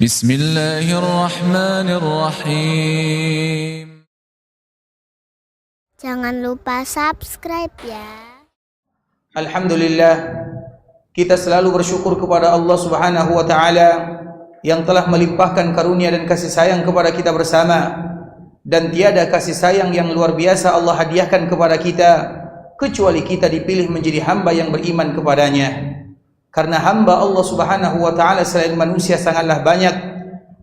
Bismillahirrahmanirrahim. Jangan lupa subscribe ya. Alhamdulillah, kita selalu bersyukur kepada Allah Subhanahu wa taala yang telah melimpahkan karunia dan kasih sayang kepada kita bersama, dan tiada kasih sayang yang luar biasa Allah hadiahkan kepada kita kecuali kita dipilih menjadi hamba yang beriman kepadanya. Karena hamba Allah Subhanahu wa taala selain manusia sangatlah banyak,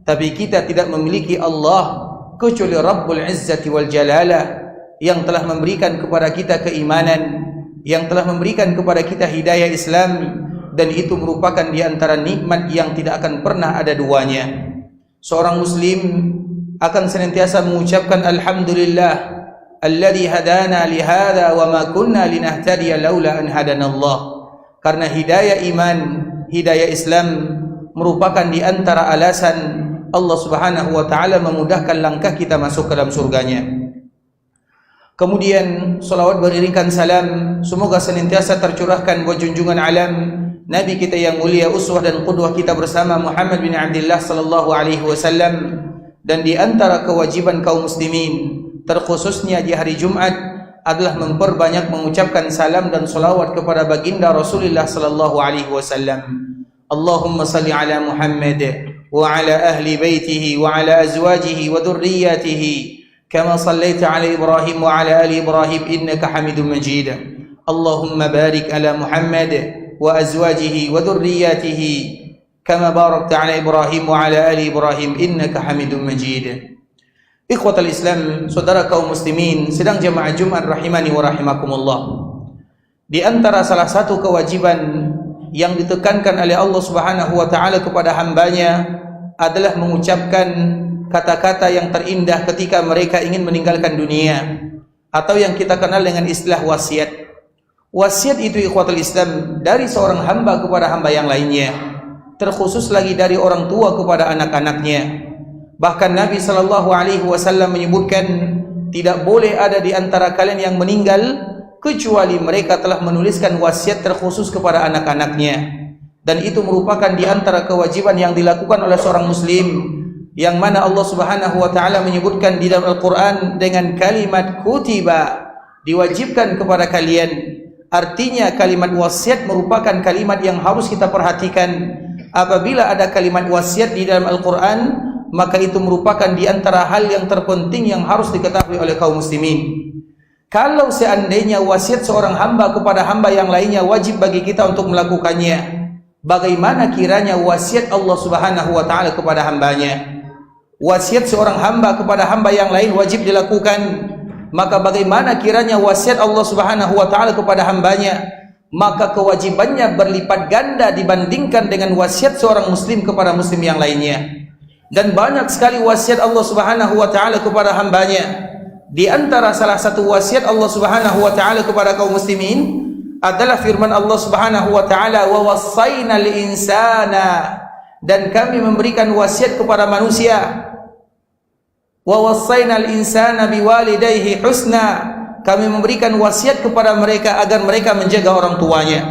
tapi kita tidak memiliki Allah kecuali Rabbul Izzati wal Jalalah yang telah memberikan kepada kita keimanan, yang telah memberikan kepada kita hidayah Islam, dan itu merupakan di antara nikmat yang tidak akan pernah ada duanya. Seorang muslim akan senantiasa mengucapkan alhamdulillah alladzi hadana li hadza wa ma kunna linahtadiya laula an hadanallah. Karena hidayah iman, hidayah Islam merupakan di antara alasan Allah Subhanahu wa taala memudahkan langkah kita masuk ke dalam surganya. Kemudian salawat beriringkan salam semoga senantiasa tercurahkan buat junjungan alam Nabi kita yang mulia, uswah dan qudwah kita bersama, Muhammad bin Abdullah sallallahu alaihi wasallam. Dan di antara kewajiban kaum muslimin, terkhususnya di hari Jumat, adalah memperbanyak mengucapkan salam dan salawat kepada baginda Rasulullah sallallahu alaihi wasallam. Allahumma salli ala Muhammad wa ala ahli baitihi wa ala azwajihi wa dhurriyyatihi kama sallaita ala Ibrahim wa ala ali Ibrahim innaka Hamidum Majid. Allahumma barik ala Muhammad wa azwajihi wa dhurriyyatihi kama barakta ala Ibrahim wa ala ali Ibrahim innaka Hamidum Majid. Ikhwatal Islam, saudara kaum muslimin, sedang jemaah Jumat rahimani wa rahimakumullah. Di antara salah satu kewajiban yang ditekankan oleh Allah Subhanahu wa taala kepada hambanya adalah mengucapkan kata-kata yang terindah ketika mereka ingin meninggalkan dunia, atau yang kita kenal dengan istilah wasiat. Wasiat itu ikhwatal Islam dari seorang hamba kepada hamba yang lainnya, terkhusus lagi dari orang tua kepada anak-anaknya. Bahkan Nabi sallallahu alaihi wasallam menyebutkan tidak boleh ada di antara kalian yang meninggal kecuali mereka telah menuliskan wasiat terkhusus kepada anak-anaknya. Dan itu merupakan di antara kewajiban yang dilakukan oleh seorang muslim, yang mana Allah Subhanahu wa taala menyebutkan di dalam Al-Qur'an dengan kalimat kutiba, diwajibkan kepada kalian. Artinya kalimat wasiat merupakan kalimat yang harus kita perhatikan. Apabila ada kalimat wasiat di dalam Al-Qur'an, maka itu merupakan di antara hal yang terpenting yang harus diketahui oleh kaum muslimin. Kalau seandainya wasiat seorang hamba kepada hamba yang lainnya wajib bagi kita untuk melakukannya, bagaimana kiranya wasiat Allah Subhanahu wa taala kepada hambanya? Wasiat seorang hamba kepada hamba yang lain wajib dilakukan, maka bagaimana kiranya wasiat Allah Subhanahu wa taala kepada hambanya? Maka kewajibannya berlipat ganda dibandingkan dengan wasiat seorang muslim kepada muslim yang lainnya. Dan banyak sekali wasiat Allah Subhanahu wa taala kepada hambanya. Di antara salah satu wasiat Allah Subhanahu wa taala kepada kaum muslimin adalah firman Allah Subhanahu wa taala, wa wassaynal insana, dan kami memberikan wasiat kepada manusia. Wa wassaynal insana biwalidayhi husna, kami memberikan wasiat kepada mereka agar mereka menjaga orang tuanya.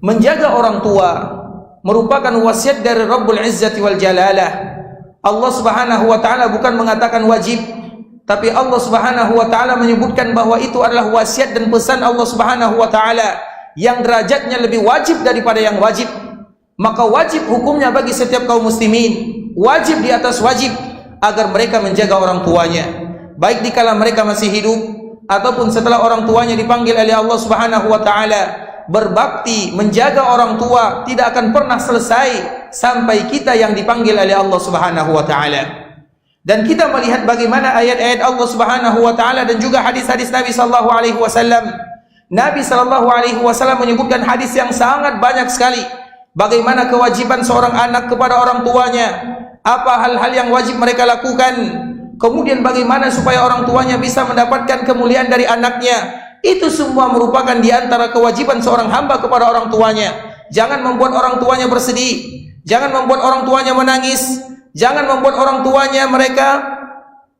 Menjaga orang tua merupakan wasiat dari Rabbul Izzati wal Jalalah. Allah Subhanahu wa taala bukan mengatakan wajib, tapi Allah Subhanahu wa taala menyebutkan bahwa itu adalah wasiat dan pesan Allah Subhanahu wa taala yang derajatnya lebih wajib daripada yang wajib. Maka wajib hukumnya bagi setiap kaum muslimin, wajib di atas wajib, agar mereka menjaga orang tuanya, baik dikala mereka masih hidup ataupun setelah orang tuanya dipanggil oleh Allah Subhanahu wa taala. Berbakti, menjaga orang tua tidak akan pernah selesai sampai kita yang dipanggil oleh Allah Subhanahu wa taala. Dan kita melihat bagaimana ayat-ayat Allah Subhanahu wa taala dan juga hadis-hadis Nabi sallallahu alaihi wasallam. Nabi sallallahu alaihi wasallam menyebutkan hadis yang sangat banyak sekali bagaimana kewajiban seorang anak kepada orang tuanya, apa hal-hal yang wajib mereka lakukan, kemudian bagaimana supaya orang tuanya bisa mendapatkan kemuliaan dari anaknya. Itu semua merupakan di antara kewajiban seorang hamba kepada orang tuanya. Jangan membuat orang tuanya bersedih, jangan membuat orang tuanya menangis, jangan membuat orang tuanya mereka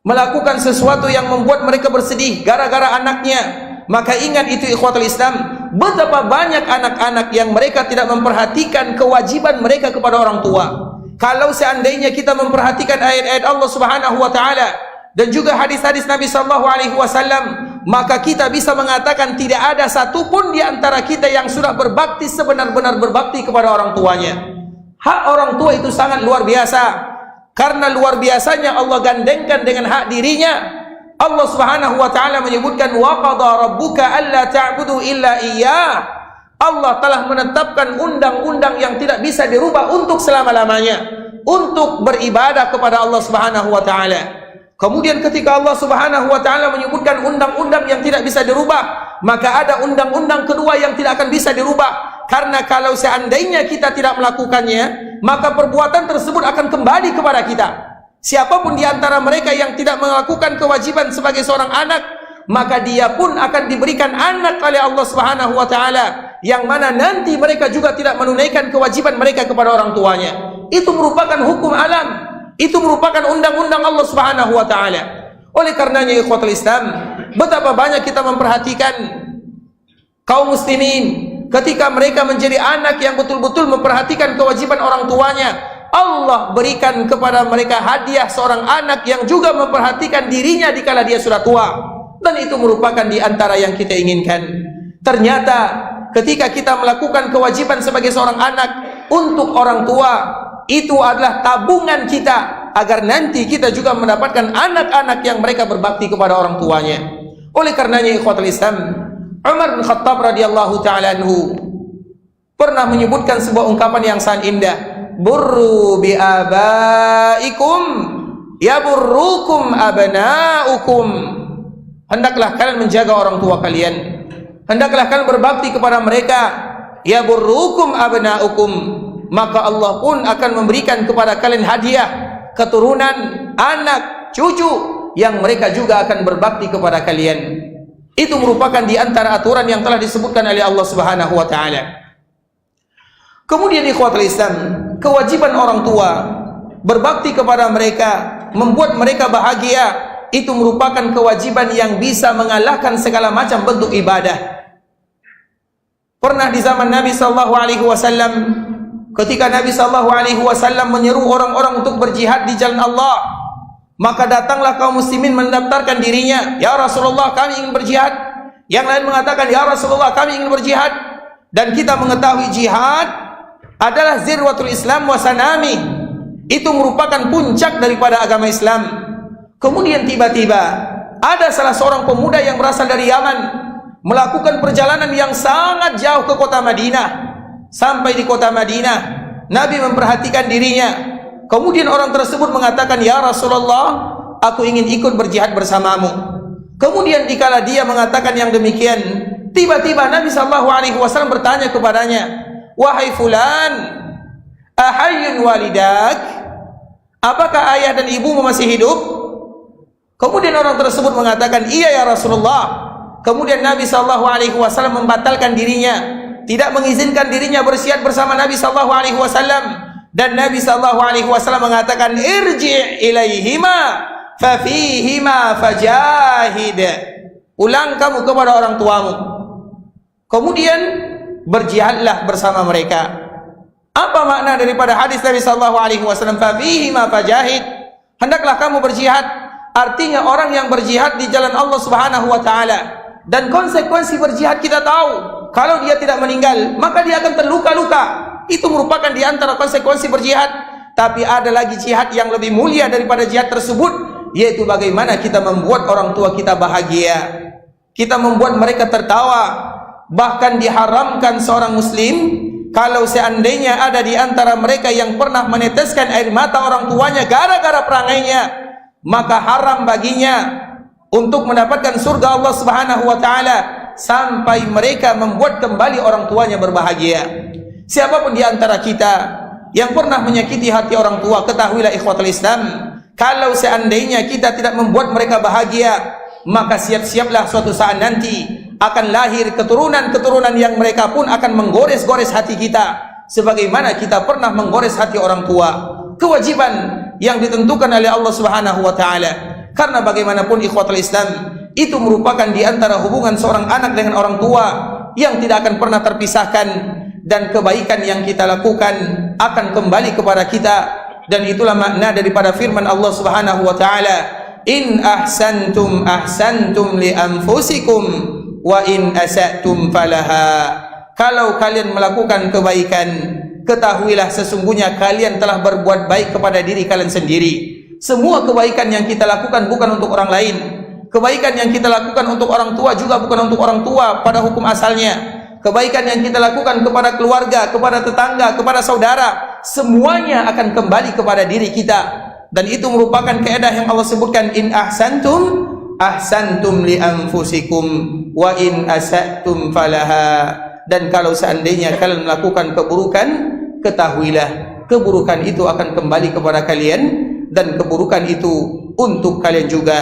melakukan sesuatu yang membuat mereka bersedih gara-gara anaknya. Maka ingat itu ikhwatul Islam, betapa banyak anak-anak yang mereka tidak memperhatikan kewajiban mereka kepada orang tua. Kalau seandainya kita memperhatikan ayat-ayat Allah Subhanahu wa taala dan juga hadis-hadis Nabi sallallahu alaihi wasallam, maka kita bisa mengatakan tidak ada satupun di antara kita yang sudah berbakti sebenar-benar berbakti kepada orang tuanya. Hak orang tua itu sangat luar biasa, karena luar biasanya Allah gandengkan dengan hak dirinya. Allah Subhanahu wa taala menyebutkan wa qada rabbuka alla ta'budu illa iyyah. Allah telah menetapkan undang-undang yang tidak bisa dirubah untuk selama-lamanya, untuk beribadah kepada Allah Subhanahu wa taala. Kemudian ketika Allah Subhanahu wa taala menyebutkan undang-undang yang tidak bisa dirubah, maka ada undang-undang kedua yang tidak akan bisa dirubah. Karena kalau seandainya kita tidak melakukannya, maka perbuatan tersebut akan kembali kepada kita. Siapapun di antara mereka yang tidak melakukan kewajiban sebagai seorang anak, maka dia pun akan diberikan anak oleh Allah Subhanahu wa taala, yang mana nanti mereka juga tidak menunaikan kewajiban mereka kepada orang tuanya. Itu merupakan hukum alam, itu merupakan undang-undang Allah Subhanahu wa taala. Oleh karenanya ikhwatul Islam, betapa banyak kita memperhatikan kaum muslimin ketika mereka menjadi anak yang betul-betul memperhatikan kewajiban orang tuanya. Allah berikan kepada mereka hadiah seorang anak yang juga memperhatikan dirinya dikala dia sudah tua, dan itu merupakan di antara yang kita inginkan. Ternyata ketika kita melakukan kewajiban sebagai seorang anak untuk orang tua, itu adalah tabungan kita agar nanti kita juga mendapatkan anak-anak yang mereka berbakti kepada orang tuanya. Oleh karenanya ikhwatul Islam, Umar bin Khattab radhiyallahu taala anhu pernah menyebutkan sebuah ungkapan yang sangat indah. Burru bi abaikum yaburrukum abnaukum. Hendaklah kalian menjaga orang tua kalian, hendaklah kalian berbakti kepada mereka. Yaburrukum abnaukum, maka Allah pun akan memberikan kepada kalian hadiah keturunan, anak, cucu yang mereka juga akan berbakti kepada kalian. Itu merupakan di antara aturan yang telah disebutkan oleh Allah Subhanahu wa taala. Kemudian ikhwatul Islam, kewajiban orang tua berbakti kepada mereka, membuat mereka bahagia, itu merupakan kewajiban yang bisa mengalahkan segala macam bentuk ibadah. Pernah di zaman Nabi sallallahu alaihi wasallam, ketika Nabi sallallahu alaihi wasallam menyeru orang-orang untuk berjihad di jalan Allah, maka datanglah kaum muslimin mendaftarkan dirinya. Ya Rasulullah, kami ingin berjihad. Yang lain mengatakan, ya Rasulullah, kami ingin berjihad. Dan kita mengetahui jihad adalah zirwatul Islam wa sanami. Itu merupakan puncak daripada agama Islam. Kemudian tiba-tiba ada salah seorang pemuda yang berasal dari Yaman melakukan perjalanan yang sangat jauh ke kota Madinah. Sampai di kota Madinah, Nabi memperhatikan dirinya. Kemudian orang tersebut mengatakan, ya Rasulullah, aku ingin ikut berjihad bersamamu. Kemudian dikala dia mengatakan yang demikian, tiba-tiba Nabi SAW bertanya kepadanya, wahai fulan, ahayyun walidak? Apakah ayah dan ibumu masih hidup? Kemudian orang tersebut mengatakan, iya ya Rasulullah. Kemudian Nabi SAW membatalkan dirinya, tidak mengizinkan dirinya berjihad bersama Nabi SAW. Dan Nabi SAW mengatakan, irji' ilaihima fafihima fajahid. Ulang kamu kepada orang tuamu, kemudian berjihadlah bersama mereka. Apa makna daripada hadis Nabi SAW? Fafihima fajahid, hendaklah kamu berjihad. Artinya orang yang berjihad di jalan Allah Subhanahu wa taala, dan konsekuensi berjihad kita tahu, kalau dia tidak meninggal maka dia akan terluka-luka. Itu merupakan di antara konsekuensi berjihad. Tapi ada lagi jihad yang lebih mulia daripada jihad tersebut, yaitu bagaimana kita membuat orang tua kita bahagia, kita membuat mereka tertawa. Bahkan diharamkan seorang muslim kalau seandainya ada di antara mereka yang pernah meneteskan air mata orang tuanya gara-gara perangainya, maka haram baginya untuk mendapatkan surga Allah Subhanahu wa taala sampai mereka membuat kembali orang tuanya berbahagia. Siapapun di antara kita yang pernah menyakiti hati orang tua, ketahuilah ikhwatul Islam, kalau seandainya kita tidak membuat mereka bahagia, maka siap-siaplah suatu saat nanti akan lahir keturunan-keturunan yang mereka pun akan menggores-gores hati kita sebagaimana kita pernah menggores hati orang tua. Kewajiban yang ditentukan oleh Allah Subhanahu wa taala. Karena bagaimanapun ikhwatul Islam, itu merupakan di antara hubungan seorang anak dengan orang tua yang tidak akan pernah terpisahkan, dan kebaikan yang kita lakukan akan kembali kepada kita Dan itulah makna daripada firman Allah Subhanahu wa taala, in ahsantum ahsantum li anfusikum wa in asatum falaha. Kalau kalian melakukan kebaikan, ketahuilah sesungguhnya kalian telah berbuat baik kepada diri kalian sendiri. Semua kebaikan yang kita lakukan bukan untuk orang lain. Kebaikan yang kita lakukan untuk orang tua juga bukan untuk orang tua pada hukum asalnya. Kebaikan yang kita lakukan kepada keluarga, kepada tetangga, kepada saudara, semuanya akan kembali kepada diri kita. Dan itu merupakan kaidah yang Allah sebutkan, in ahsantum ahsantum li anfusikum wa in asatum falaha. Dan kalau seandainya kalian melakukan keburukan, ketahuilah keburukan itu akan kembali kepada kalian, dan keburukan itu untuk kalian juga.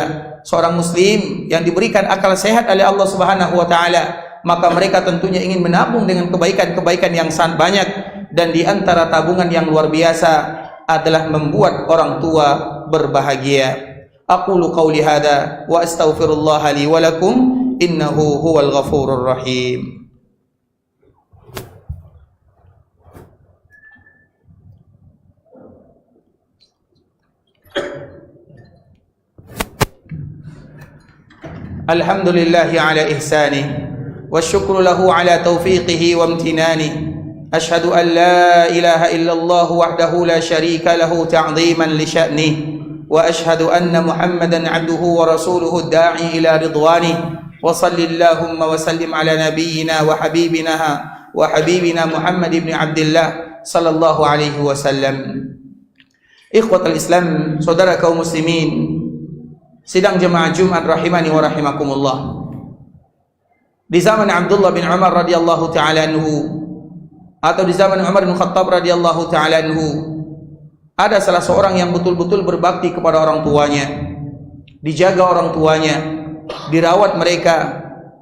Seorang muslim yang diberikan akal sehat oleh Allah Subhanahu wa taala, maka mereka tentunya ingin menabung dengan kebaikan-kebaikan yang sangat banyak. Dan di antara tabungan yang luar biasa adalah membuat orang tua berbahagia. Aqulu qawli hadza wa astaghfirullah li wa lakum innahu huwal ghafurur rahim. Alhamdulillahi ala ihsanih والشكر له على توفيقه وامتنانه أشهد أن لا إله إلا الله وحده لا شريك له تعظيما لشأنه وأشهد أن محمدا عبده ورسوله الداعي إلى رضوانه وصل اللهم وسلم على نبينا وحبيبنا محمد بن عبد الله صلى الله عليه وسلم. إخوة الإسلام, saudara kaum muslimin, sidang jemaah Jumat rahimani wa rahimakumullah. Di zaman Abdullah bin Umar radhiyallahu taala anhu, atau di zaman Umar bin Khattab radhiyallahu taala anhu, ada salah seorang yang betul-betul berbakti kepada orang tuanya, dijaga orang tuanya, dirawat mereka,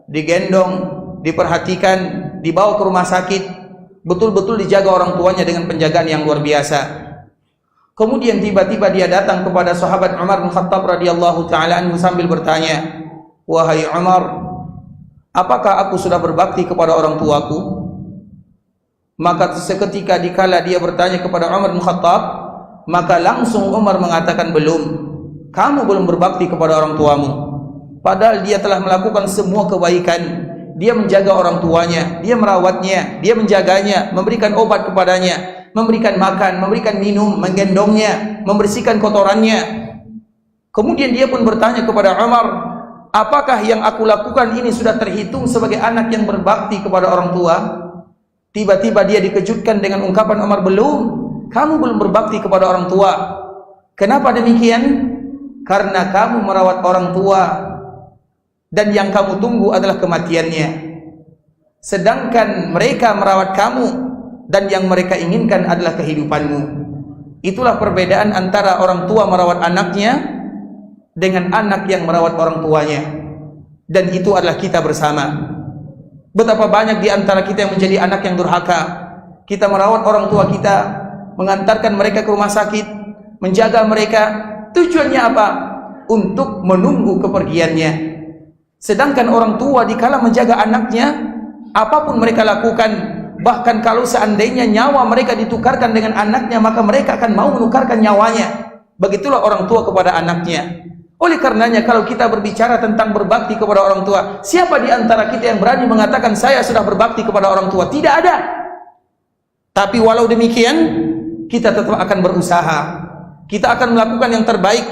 digendong, diperhatikan, dibawa ke rumah sakit, betul-betul dijaga orang tuanya dengan penjagaan yang luar biasa. Kemudian tiba-tiba dia datang kepada sahabat Umar bin Khattab radhiyallahu taala anhu sambil bertanya, "Wahai Umar, apakah aku sudah berbakti kepada orang tuaku?" Maka seketika dikala dia bertanya kepada Umar bin Khattab, maka langsung Umar mengatakan, "Belum, kamu belum berbakti kepada orang tuamu." Padahal dia telah melakukan semua kebaikan. Dia menjaga orang tuanya, dia merawatnya, dia menjaganya, memberikan obat kepadanya, memberikan makan, memberikan minum, menggendongnya, membersihkan kotorannya. Kemudian dia pun bertanya kepada Umar, "Apakah yang aku lakukan ini sudah terhitung sebagai anak yang berbakti kepada orang tua?" Tiba-tiba dia dikejutkan dengan ungkapan Umar, "Belum, kamu belum berbakti kepada orang tua." Kenapa demikian? Karena kamu merawat orang tua dan yang kamu tunggu adalah kematiannya. Sedangkan mereka merawat kamu dan yang mereka inginkan adalah kehidupanmu. Itulah perbedaan antara orang tua merawat anaknya dengan anak yang merawat orang tuanya. Dan itu adalah kita bersama. Betapa banyak di antara kita yang menjadi anak yang durhaka. Kita merawat orang tua kita, mengantarkan mereka ke rumah sakit, menjaga mereka. Tujuannya apa? Untuk menunggu kepergiannya. Sedangkan orang tua dikala menjaga anaknya, apapun mereka lakukan, bahkan kalau seandainya nyawa mereka ditukarkan dengan anaknya, maka mereka akan mau menukarkan nyawanya. Begitulah orang tua kepada anaknya. Oleh karenanya kalau kita berbicara tentang berbakti kepada orang tua, siapa di antara kita yang berani mengatakan saya sudah berbakti kepada orang tua? Tidak ada. Tapi walau demikian, kita tetap akan berusaha. Kita akan melakukan yang terbaik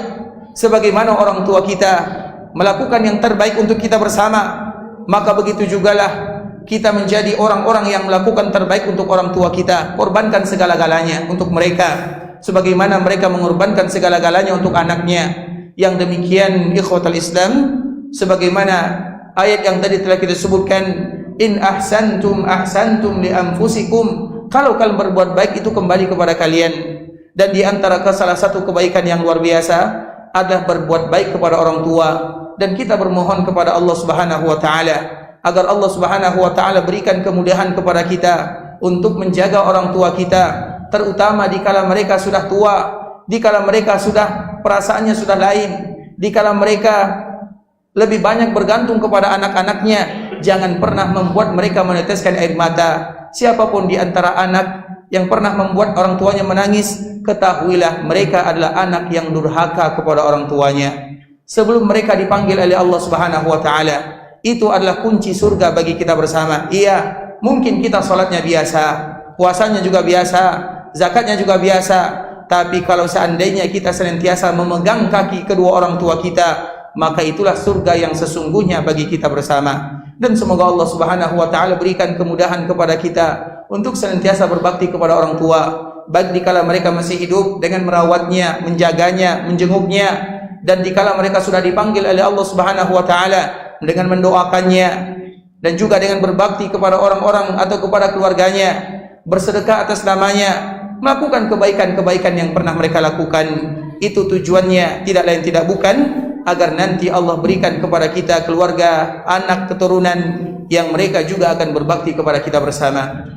sebagaimana orang tua kita melakukan yang terbaik untuk kita bersama. Maka begitu jugalah kita menjadi orang-orang yang melakukan terbaik untuk orang tua kita, korbankan segala-galanya untuk mereka sebagaimana mereka mengorbankan segala-galanya untuk anaknya. Yang demikian ikhwatal Islam, sebagaimana ayat yang tadi telah kita sebutkan, in ahsantum ahsantum li anfusikum, kalau kalian berbuat baik itu kembali kepada kalian. Dan di antara salah satu kebaikan yang luar biasa adalah berbuat baik kepada orang tua. Dan kita bermohon kepada Allah Subhanahu wa taala agar Allah Subhanahu wa taala berikan kemudahan kepada kita untuk menjaga orang tua kita, terutama dikala mereka sudah tua, dikala mereka sudah perasaannya sudah lain, dikala mereka lebih banyak bergantung kepada anak-anaknya. Jangan pernah membuat mereka meneteskan air mata. Siapapun di antara anak yang pernah membuat orang tuanya menangis, ketahuilah mereka adalah anak yang durhaka kepada orang tuanya. Sebelum mereka dipanggil oleh Allah Subhanahu wa taala, itu adalah kunci surga bagi kita bersama. Iya, mungkin kita salatnya biasa, puasanya juga biasa, zakatnya juga biasa, tapi kalau seandainya kita senantiasa memegang kaki kedua orang tua kita, maka itulah surga yang sesungguhnya bagi kita bersama. Dan semoga Allah Subhanahu wa taala berikan kemudahan kepada kita untuk senantiasa berbakti kepada orang tua, baik dikala mereka masih hidup dengan merawatnya, menjaganya, menjenguknya, dan dikala mereka sudah dipanggil oleh Allah Subhanahu wa taala dengan mendoakannya, dan juga dengan berbakti kepada orang-orang atau kepada keluarganya, bersedekah atas namanya, melakukan kebaikan-kebaikan yang pernah mereka lakukan. Itu tujuannya tidak lain tidak bukan agar nanti Allah berikan kepada kita keluarga, anak, keturunan yang mereka juga akan berbakti kepada kita bersama.